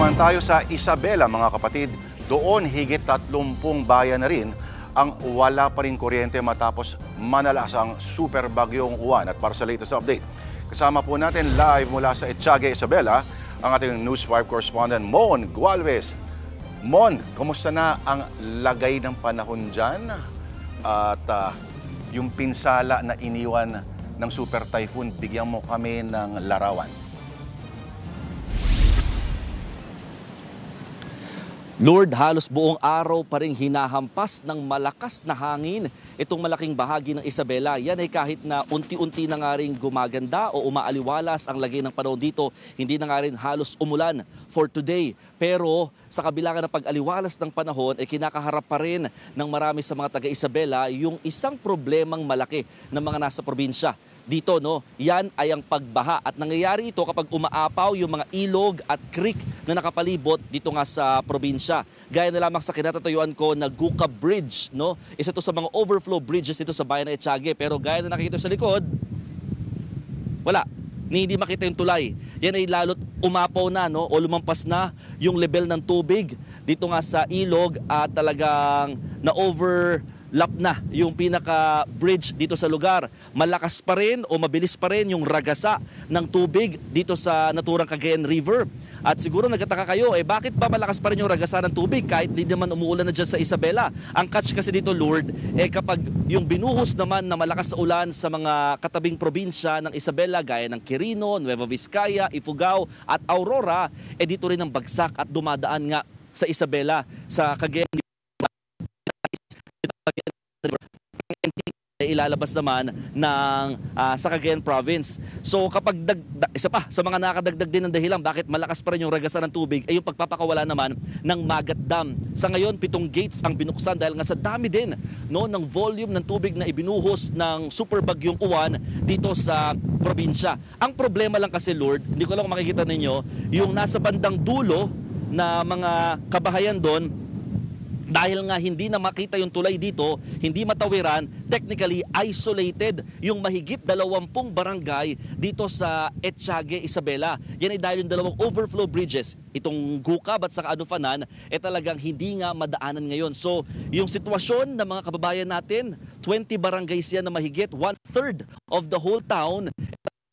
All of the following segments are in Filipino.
naman tayo sa Isabela, mga kapatid. Doon higit 30 bayan na rin ang wala pa rin kuryente matapos manalas ang super bagyong Juan. At para sa latest update, kasama po natin live mula sa Etiague, Isabela, ang ating News 5 correspondent Mon Gualvez. Mon, kumusta na ang lagay ng panahon dyan? At yung pinsala na iniwan ng super typhoon, bigyan mo kami ng larawan. Lord, halos buong araw pa rin hinahampas ng malakas na hangin itong malaking bahagi ng Isabela. Yan ay kahit na unti-unti na nga rin gumaganda o umaaliwalas ang lagay ng panahon dito, hindi na nga rin halos umulan for today. Pero sa kabila ng pag-aliwalas ng panahon, ay kinakaharap pa rin ng marami sa mga taga-Isabela yung isang problemang malaki ng mga nasa probinsya. Dito, no, yan ay ang pagbaha at nangyayari ito kapag umaapaw yung mga ilog at creek na nakapalibot dito nga sa probinsya. Gaya na lamang sa kinatatayuan ko na Guca Bridge, no? Isa to sa mga overflow bridges dito sa bayan ng Etiague. Pero gaya na nakikita sa likod, wala. Hindi makita yung tulay. Yan ay lalot umapaw na, no? O lumampas na yung level ng tubig dito nga sa ilog at talagang na-overlap na yung pinaka-bridge dito sa lugar. Malakas pa rin o mabilis pa rin yung ragasa ng tubig dito sa naturang Cagayan River. At siguro nagtataka kayo, bakit ba malakas pa rin yung ragasa ng tubig kahit hindi naman umuulan na dyan sa Isabela? Ang catch kasi dito, Lord, kapag yung binuhos naman na malakas na ulan sa mga katabing probinsya ng Isabela, gaya ng Quirino, Nueva Vizcaya, Ifugao at Aurora, dito rin ang bagsak at dumadaan nga sa Isabela, sa Cagayan River. Ilalabas naman ng sa Cagayan Province. So kapag isa pa sa mga nakadagdag din ng dahilan bakit malakas pa rin yung ragasan ng tubig ay yung pagpapakawala naman ng Magat Dam. Sa ngayon, 7 gates ang binuksan dahil nga sa dami din, no, ng volume ng tubig na ibinuhos ng super bagyong Uwan dito sa probinsya. Ang problema lang kasi, Lord, hindi ko lang makikita ninyo, yung nasa bandang dulo na mga kabahayan doon, dahil nga hindi na makita yung tulay dito, hindi matawiran, technically isolated yung mahigit 20 barangay dito sa Etiague, Isabela. Yan ay dahil yung dalawang overflow bridges, itong Gucab at saka Anufanan, talagang hindi nga madaanan ngayon. So, yung sitwasyon ng mga kababayan natin, 20 barangays yan na mahigit, 1/3 of the whole town,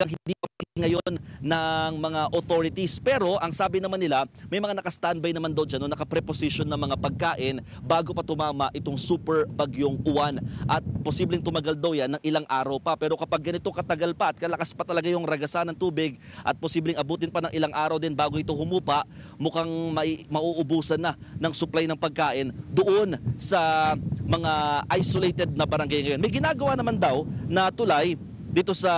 hindi pa ngayon ng mga authorities. Pero ang sabi naman nila, may mga naka-standby naman doon dyan, no, naka-preposition ng mga pagkain bago pa tumama itong super bagyong Uwan. At posibleng tumagal daw yan ng ilang araw pa. Pero kapag ganito katagal pa at kalakas pa talaga yung ragasan ng tubig at posibleng abutin pa ng ilang araw din bago ito humupa, mukhang mauubusan na ng supply ng pagkain doon sa mga isolated na barangay ngayon. May ginagawa naman daw na tulay dito sa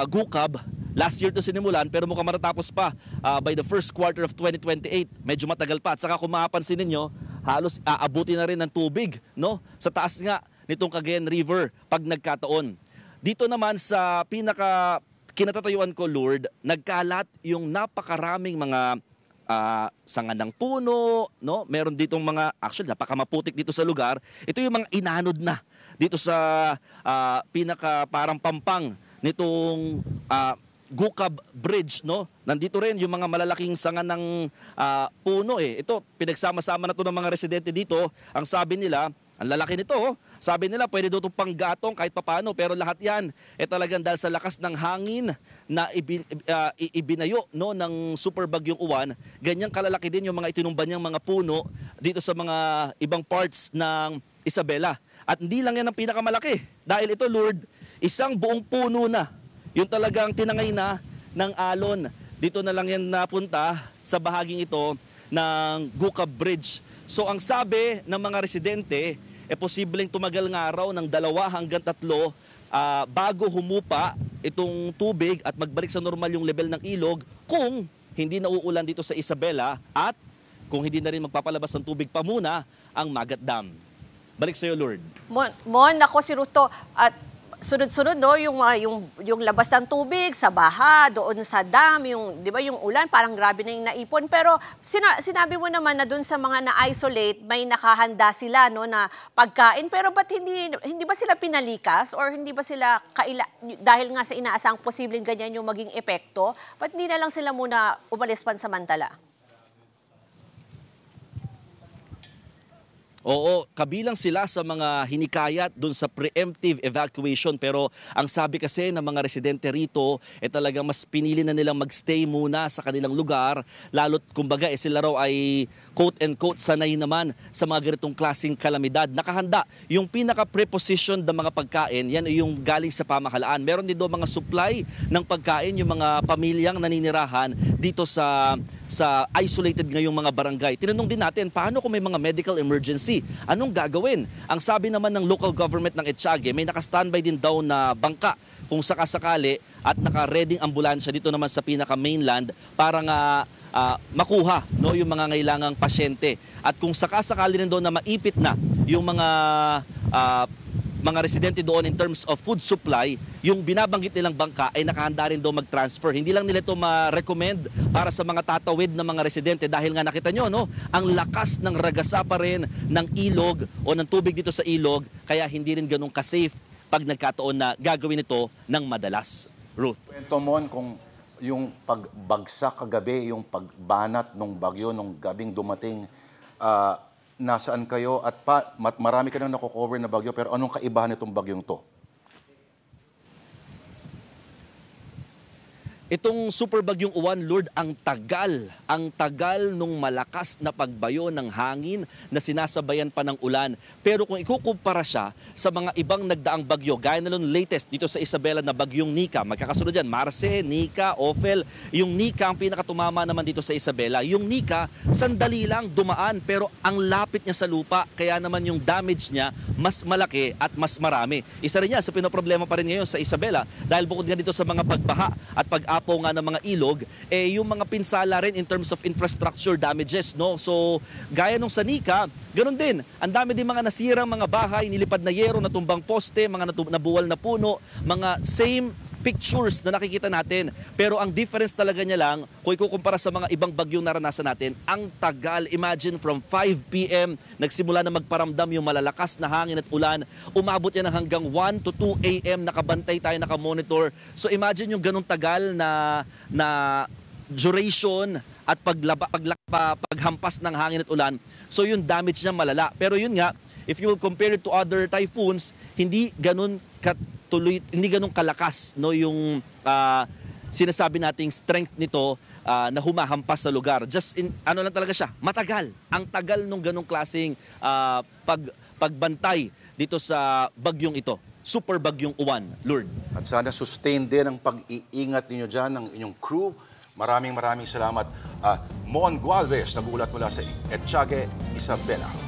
Gucab. Last year to sinimulan pero mukhang matatapos pa by the first quarter of 2028. Medyo matagal pa. At saka kung mapapansin ninyo, halos aabuti na rin ng tubig, no? Sa taas nga nitong Cagayan River pag nagkataon. Dito naman sa pinaka kinatatayuan ko, Lord, nagkalat yung napakaraming mga sanga ng puno, no? Meron ditong mga, actually napakamaputik dito sa lugar. Ito yung mga inanod na dito sa pinaka parang pampang nitong Gucab Bridge, no? Nandito rin yung mga malalaking sanga ng puno Ito, pinagsama-sama na to ng mga residente dito. Ang sabi nila, ang lalaki nito, sabi nila pwede daw itong panggatong kahit papano, pero lahat yan talagang dahil sa lakas ng hangin na ibinayo, no, ng super bagyong Uwan, ganyang kalalaki din yung mga itinumban niyang mga puno dito sa mga ibang parts ng Isabela. At hindi lang yan ang pinakamalaki. Dahil ito, Lord, isang buong puno na. Yung talagang tinangay na ng alon. Dito na lang yan napunta sa bahaging ito ng Gucab Bridge. So ang sabi ng mga residente, posibleng tumagal nga raw ng 2 hanggang 3 bago humupa itong tubig at magbalik sa normal yung level ng ilog kung hindi nauulan dito sa Isabela at kung hindi na rin magpapalabas ng tubig pa muna ang Magat Dam. Balik sa iyo, Lord. Mon, ako si Ruto. At sunod-sunod, no, yung labas ng tubig sa baha, doon sa dam, yung, di ba, yung ulan, parang grabe na yung naipon. Pero sinabi mo naman na doon sa mga na-isolate, may nakahanda sila, no, na pagkain. Pero ba't hindi ba sila pinalikas? Or hindi ba sila, dahil nga sa inaasang posibleng ganyan yung maging epekto, ba't hindi na lang sila muna umalis pansamantala? Oo, kabilang sila sa mga hinikayat dun sa preemptive evacuation, pero ang sabi kasi ng mga residente rito talaga mas pinili na nilang magstay muna sa kanilang lugar, lalo't kumbaga sila raw ay quote-unquote sanay naman sa mga ganitong klaseng kalamidad. Nakahanda yung pinaka-preposition ng mga pagkain, yan ay yung galing sa pamahalaan. Meron din doon mga supply ng pagkain, yung mga pamilyang naninirahan dito sa isolated ngayong mga barangay. Tinanong din natin, paano kung may mga medical emergency? Anong gagawin? Ang sabi naman ng local government ng Etxague, may naka-standby din daw na bangka kung sakasakali at naka-ready ambulansya dito naman sa pinaka-mainland para nga makuha yung mga ngailangang pasyente. At kung sakasakali rin doon na maipit na yung mga residente doon in terms of food supply, yung binabanggit nilang bangka ay nakahanda rin daw mag-transfer. Hindi lang nila ito ma-recommend para sa mga tatawid ng mga residente dahil nga nakita nyo, ang lakas ng ragasa pa rin ng ilog o ng tubig dito sa ilog, kaya hindi rin ganun ka-safe pag nagkataon na gagawin ito ng madalas. Ruth. Kwento mo kung yung pagbagsak kagabi, yung pagbanat ng bagyo, nung gabing dumating, nasaan kayo at marami ka nang nakocover na bagyo, pero anong kaibahan itong bagyong to? Itong super bagyong Uwan, Lord, ang tagal nung malakas na pagbayo ng hangin na sinasabayan pa ng ulan. Pero kung ikukumpara siya sa mga ibang nagdaang bagyo, gaya na nun latest dito sa Isabela na bagyong Nika, magkakasunod yan, Marce, Nika, Ophel. Yung Nika ang pinakatumama naman dito sa Isabela. Yung Nika, sandali lang dumaan pero ang lapit niya sa lupa, kaya naman yung damage niya mas malaki at mas marami. Isa rin yan sa pinoproblema pa rin ngayon sa Isabela dahil bukod nga dito sa mga pagbaha at pag-apaw nga ng mga ilog, yung mga pinsala rin in terms of infrastructure damages, no? So, gaya nung sa Nika, ganun din. Ang dami din mga nasirang mga bahay, nilipad na yero, natumbang poste, mga nabuwal na puno, mga same pictures na nakikita natin. Pero ang difference talaga niya lang, kung ikukumpara sa mga ibang bagyong naranasan natin, ang tagal. Imagine from 5 p.m. nagsimula na magparamdam yung malalakas na hangin at ulan. Umabot yan hanggang 1 to 2 a.m. nakabantay tayo, nakamonitor. So imagine yung ganong tagal na duration at paghampas ng hangin at ulan. So yung damage niya malala. Pero yun nga, if you will compare it to other typhoons, hindi ganun kalakas yung sinasabi nating strength nito na humahampas sa lugar. Just lang talaga siya, matagal. Ang tagal nung ganung klaseng pagbantay dito sa bagyong ito. Super bagyong Uwan, Lord. At sana sustain din ang pag-iingat ninyo dyan ng inyong crew. Maraming salamat. Mon Gualvez, nag-uulat mula sa Etxague, Isabela.